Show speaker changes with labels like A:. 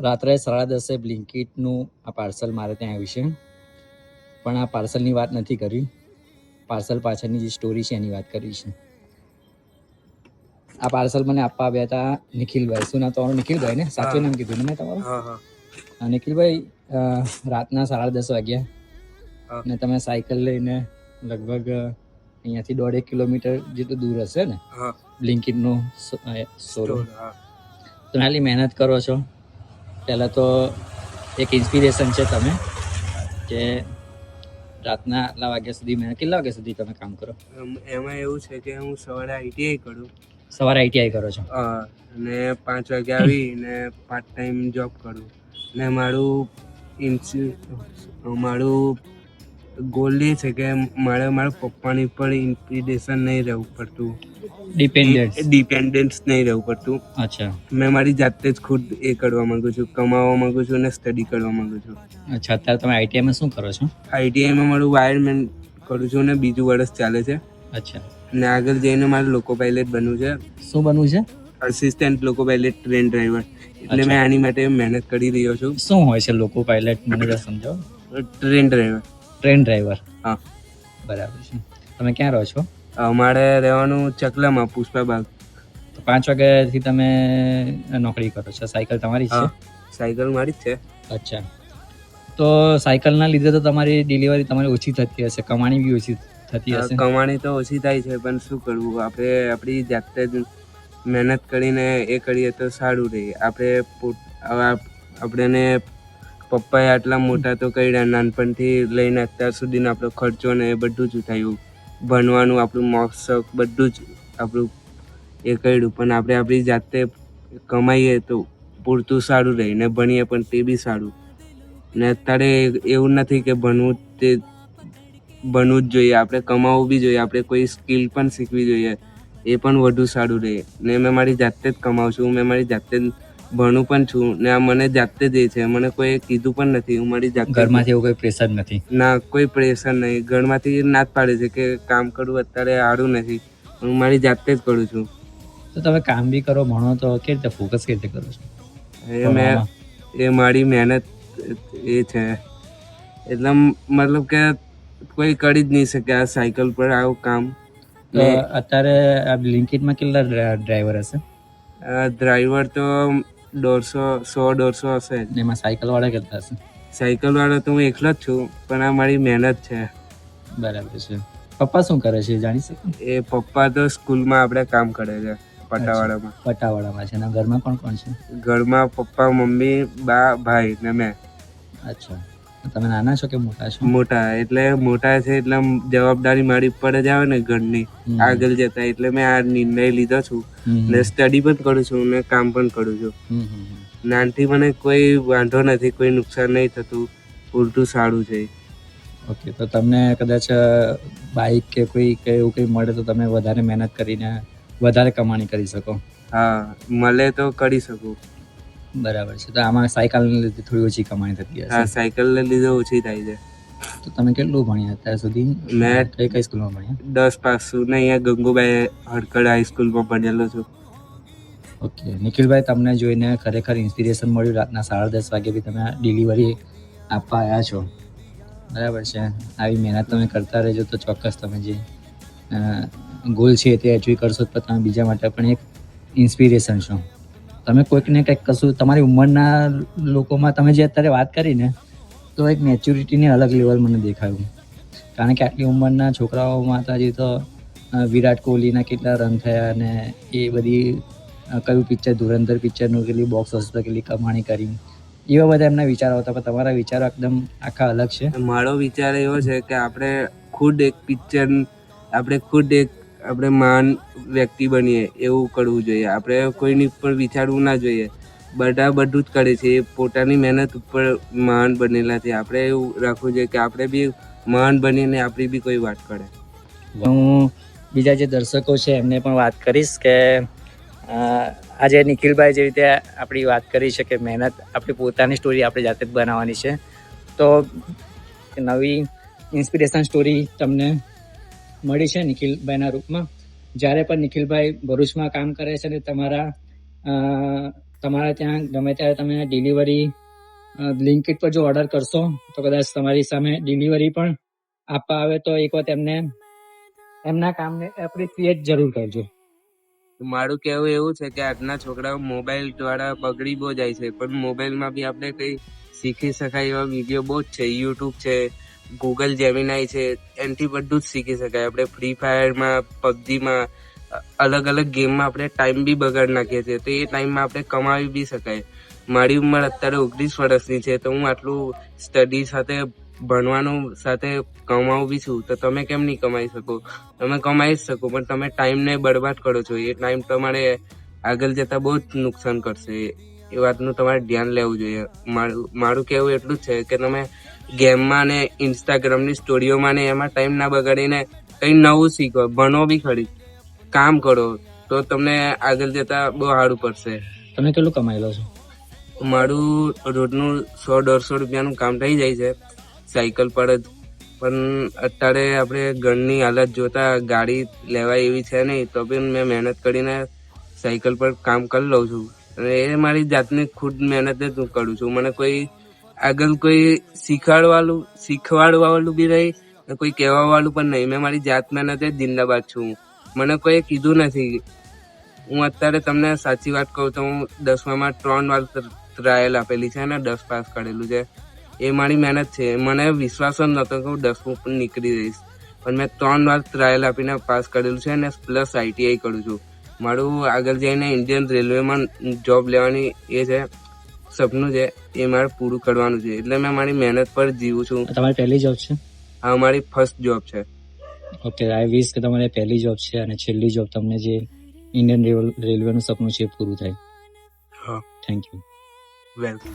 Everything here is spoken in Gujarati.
A: રાત્રે 10:30 બ્લિંકિટનું આ પાર્સલ મારે ત્યાં આવ્યું છે, પણ આ પાર્સલની વાત નથી કરી. પાર્સલ પાછળની જે સ્ટોરી છે એની વાત કરી છે. આ પાર્સલ મને આપવા આવ્યા હતા નિખિલભાઈ. શું નામ તમારું? નિખિલભાઈ ને? સાચું નામ કીધું ને મેં તમારું? નિખિલભાઈ, રાતના 10:30 વાગ્યા ને તમે સાયકલ લઈને લગભગ અહીંયાથી 1.5 કિલોમીટર જેટલું દૂર હશે ને બ્લિંકિટનું શોરૂમ. તમે આટલી મહેનત કરો છો, પહેલાં તો એક ઇન્સ્પિરેશન છે તમે કે રાતના આટલા વાગ્યા સુધી કેટલા વાગ્યા સુધી તમે કામ કરો?
B: એમાં એવું છે કે હું સવારે આઈટીઆઈ કરું.
A: સવારે આઈટીઆઈ કરો છો?
B: અને 5 વાગે આવીને પાર્ટ ટાઈમ જોબ કરું. ને મારું ગોલ એ છે કે મારે મારા પપ્પાની પણ ઇન્સ્પિરેશન નહીં રહેવું પડતું, ડિપેન્ડન્સ નહીં રહેવું પડતું.
A: અચ્છા.
B: મેં મારી જાતે જ ખુદ એ કરવા માંગુ છું, કમાવા માંગુ છું અને સ્ટડી કરવા માંગુ છું.
A: અચ્છા, અત્યારે તમે આઈટીઆઈમાં શું કરો છો?
B: આઈટીઆઈમાં મારું વાયરમેન કરું છું અને બીજું વર્ષ ચાલે છે.
A: અચ્છા.
B: ને આગળ જઈને મારે લોકો પાયલટ બનવું છે.
A: શું બનવું છે?
B: અસિસ્ટન્ટ લોકો પાયલટ, ટ્રેન ડ્રાઈવર. એટલે મેં આની માટે મહેનત કરી રહ્યો છું.
A: શું હોય છે લોકો પાયલટ, મને જરા સમજાવો.
B: Train driver.
A: Train driver?
B: હા,
A: બરાબર છે. તમે ક્યાં રહો છો?
B: અમારે રહેવાનું ચકલામાં, પુષ્પાબાગ.
A: 5 વાગ્યાથી તમે નોકરી કરો છો. સાયકલ તમારી છે?
B: સાયકલ મારી જ છે.
A: અચ્છા, તો સાયકલના લીધે તો તમારી ડિલિવરી તમારી ઓછી થતી હશે, કમાણી બી ઓછી થતી હશે?
B: કમાણી તો ઓછી થાય છે, પણ શું કરવું, આપણે આપણી જાતે જ મહેનત કરીને એ કરીએ તો સારું રહે. આપણને પપ્પાએ આટલા મોટા તો કર્યા, નાનપણથી લઈને અત્યાર સુધીનો આપણો ખર્ચો ને એ બધું જ થયું, ભણવાનું, આપણું મોજ શોખ બધું જ આપણું એ કર્યું. પણ આપણે આપણી જાતે કમાઈએ તો પૂરતું સારું રહે, ને ભણીએ પણ તે બી સારું. ને અત્યારે એવું નથી કે ભણવું જ જોઈએ, આપણે કમાવવું બી જોઈએ, આપણે કોઈ સ્કિલ પણ શીખવી જોઈએ, એ પણ વધુ સારું રહે. ને મેં મારી જાતે જ કમાવું છું, મેં મારી જાતે જ ભણું પણ છું, ને આ મને જાતે જ એ છે, મને કોઈ કીધું પણ નથી. હું મારી જાતે,
A: ઘરમાંથી એવું કોઈ પ્રેશર નથી?
B: ના, કોઈ પ્રેશર નહીં. ઘરમાંથી ના જ પાડે છે કે કામ કરવું અત્યારે સારું નથી, હું મારી જાતે જ કરું છું.
A: તો તમે કામ બી કરો, ભણો, તો કેવી રીતે ફોકસ કેવી રીતે કરો છો?
B: એ મારી મહેનત એ છે. એટલે મતલબ કે કોઈ કરી જ નહીં શકે આ સાયકલ પર આવું કામ.
A: તો અત્યારે આ બ્લિંકિટમાં કેટલા ડ્રાઈવર હશે?
B: ડ્રાઈવર તો 100-150 હશે.
A: એમાં સાયકલ વાળા કેટલા હશે?
B: સાયકલ વાળા તો હું એકલો જ છું, પણ આ મારી મહેનત છે.
A: બરાબર છે. પપ્પા શું કરે છે, જાણી શકું?
B: એ પપ્પા તો સ્કૂલમાં આપણે કામ કરે છે, પટાવાડામાં.
A: પટાવાડામાં છે. અને ઘરમાં કોણ છે?
B: ઘરમાં પપ્પા, મમ્મી, બા, ભાઈ ને મેં.
A: અચ્છા, તમે નાના છો કે મોટા છો?
B: મોટા, એટલે મોટા છે એટલે જવાબદારી મારી ઉપર જ આવે ને ઘરની આગળ જતા, એટલે મેં આ નિર્ણય લીધો છું. ને સ્ટડી પણ કરું છું ને કામ પણ કરું છું. નાનથી મને કોઈ વાંધો નથી, કોઈ નુકસાન નહીં થતું, ઉલટું સારું છે.
A: ઓકે, તો તમને કદાચ બાઇક કે કોઈ એવું કંઈ મળે તો તમે વધારે મહેનત કરીને વધારે કમાણી કરી શકો?
B: હા, મળે તો કરી શકું.
A: બરાબર છે. તો આમાં સાયકલને લીધે થોડી ઓછી કમાણી થતી હશે?
B: હા, સાયકલને લીધે ઓછી થાય છે.
A: તો તમે કેટલું ભણ્યા અત્યાર સુધી?
B: મેં
A: કઈ સ્કૂલમાં ભણ્યા?
B: 10 પાસ છું ને અહીંયા ગંગુબાઈ હડકડ હાઈસ્કૂલમાં ભણેલો છું.
A: ઓકે, નિખિલભાઈ, તમને જોઈને ખરેખર ઇન્સ્પિરેશન મળ્યું. રાતના 10:30 વાગે બી તમે ડિલિવરી આપવા આવ્યા છો, બરાબર છે. આવી મહેનત તમે કરતા રહેજો તો ચોક્કસ તમે જે ગોલ છે તે અચીવ કરશો, તો તમે બીજા માટે પણ એક ઇન્સ્પિરેશન છો. તમે કોઈકને કંઈક કશું તમારી ઉંમરના લોકોમાં તમે જે અત્યારે વાત કરી ને, તો એક મેચ્યોરિટીની અલગ લેવલ મને દેખાયું. કારણ કે આટલી ઉંમરના છોકરાઓમાં તો હજી તો વિરાટ કોહલીના કેટલા રન થયા, અને એ બધી કયું પિક્ચર, ધુરંધર પિક્ચરનું કેટલી બોક્સ ઓફિસ પર કેટલી કમાણી કરી, એવા બધા એમના વિચારો હતા. પણ તમારા વિચારો એકદમ આખા અલગ છે. મારો
B: વિચાર એવો છે કે આપણે ખુદ એક મહાન વ્યક્તિ બનીએ એવું કરવું જોઈએ. આપણે કોઈની ઉપર વિચારવું ના જોઈએ. બધા બધું જ કરે છે, એ પોતાની મહેનત ઉપર મહાન બનેલા છે. આપણે એવું રાખવું જોઈએ કે આપણે બી મહાન બનીને આપણી બી કોઈ વાત કરે.
A: હું બીજા જે દર્શકો છે એમને પણ વાત કરીશ કે આજે નિખિલભાઈ જે રીતે આપણી વાત કરી છે કે મહેનત, આપણી પોતાની સ્ટોરી આપણે જાતે જ બનાવવાની છે. તો નવી ઇન્સ્પિરેશન સ્ટોરી તમને મળી છે નિખિલભાઈના રૂપમાં. જ્યારે પણ નિખિલભાઈ ભરૂચમાં કામ કરે છે અને તમારા તમારે ત્યાં ગમે ત્યારે તમે ડિલિવરી બ્લિંકિટ પર જો ઓર્ડર કરશો તો કદાચ તમારી સામે ડિલિવરી પણ આપવા આવે તો એક વખત એમના કામને એપ્રિશિએટ જરૂર કરજો.
B: મારું કહેવું એવું છે કે આજના છોકરાઓ મોબાઈલ દ્વારા બગડી બહુ જાય છે, પણ મોબાઈલમાં બી આપણે કંઈ શીખી શકાય એવા વિડીયો બહુ જ છે. યુટ્યુબ છે, ગૂગલ જેમિનાઈ છે, એનાથી બધું જ શીખી શકાય. આપણે ફ્રી ફાયરમાં, પબજીમાં, અલગ અલગ ગેમમાં આપણે ટાઈમ બી બગાડી નાખીએ છીએ, તો એ ટાઈમમાં આપણે કમાવી બી શકાય. મારી ઉંમર અત્યારે 19 વર્ષની છે, તો હું આટલું સ્ટડી સાથે ભણવાનું સાથે કમાવું બી છું. તો તમે કેમ નહીં કમાઈ શકો? તમે કમાઈ જ શકો, પણ તમે ટાઈમને બરબાદ કરો છો. એ ટાઈમ તમારે આગળ જતા બહુ જ નુકસાન કરશે. એ વાતનું તમારે ધ્યાન લેવું જોઈએ. મારું કહેવું એટલું જ છે કે તમે ગેમમાં ને ઇન્સ્ટાગ્રામની સ્ટોરીઓમાં ને એમાં ટાઈમ ના બગાડીને કંઈ નવું શીખો, ભણો બી ખરી, કામ કરો, તો તમને આગળ જતા બહુ સારું પડશે.
A: તમે કેટલું કમાઈ લો છો?
B: મારું રોજનું 100-150 રૂપિયાનું કામ થઈ જાય છે સાયકલ પર જ. પણ અત્યારે આપણે ઘરની હાલત જોતા ગાડી લેવાય એવી છે નહીં, તો બી મેં મહેનત કરીને સાયકલ પર કામ કરી લઉં છું. અને એ મારી જાતની ખુદ મહેનત જ હું કરું છું. મને કોઈ આગળ કોઈ શીખવાડવાવાળું બી નહીં, ને કોઈ કહેવાવાળું પણ નહીં. મેં મારી જાત મહેનત જ જિંદાબાદ છું. મને કોઈ કીધું નથી. હું અત્યારે તમને સાચી વાત કહું તો હું 10મામાં 3 વાર ટ્રાયલ આપેલી છે અને 10 પાસ કરેલું છે. એ મારી મહેનત છે. મને વિશ્વાસ જ નહોતો કે હું 10મું પણ નીકળી જઈશ, પણ મેં 3 વાર ટ્રાયલ આપીને પાસ કરેલું છે અને પ્લસ ITI કરું છું. મારું આગળ જઈને ઇન્ડિયન રેલવેમાં જોબ લેવાની એ છે, સપનું છે. એ મારે પૂરું કરવાનું છે, એટલે મેં મારી મહેનત પર જીવું છું.
A: તમારી પહેલી જોબ છે?
B: આ મારી ફર્સ્ટ જોબ છે.
A: ઓકે, આઈ વિશ કે તમારી પહેલી જોબ છે અને છેલ્લી જોબ તમને જે ઇન્ડિયન રેલવેનું સપનું છે એ પૂરું થાય.
B: હા,
A: થેન્ક યુ.
B: વેલકમ.